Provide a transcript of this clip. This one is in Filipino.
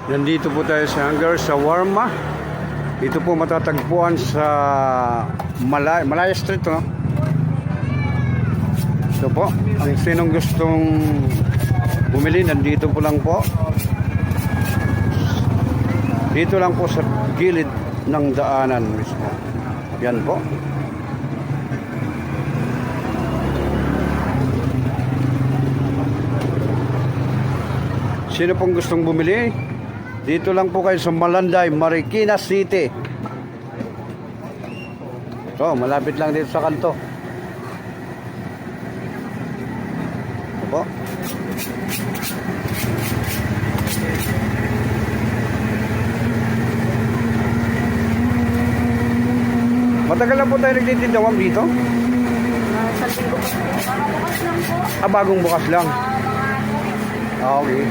Nandito po tayo sa Hangar Shawarma. Ito po matatagpuan sa Malaya Street, no? Ito po, ang sinong gustong bumili, nandito po lang po. Dito lang po sa gilid ng daanan mismo. Yan po. Sino pong gustong bumili? Dito lang po kayo sa Malanday, Marikina City. So, malapit lang dito sa kanto. Ito po. Matagal na po tayo nagtitinda, ma'am, dito? Sa linggo po. Bukas lang po. Bagong bukas lang. Mga Okay.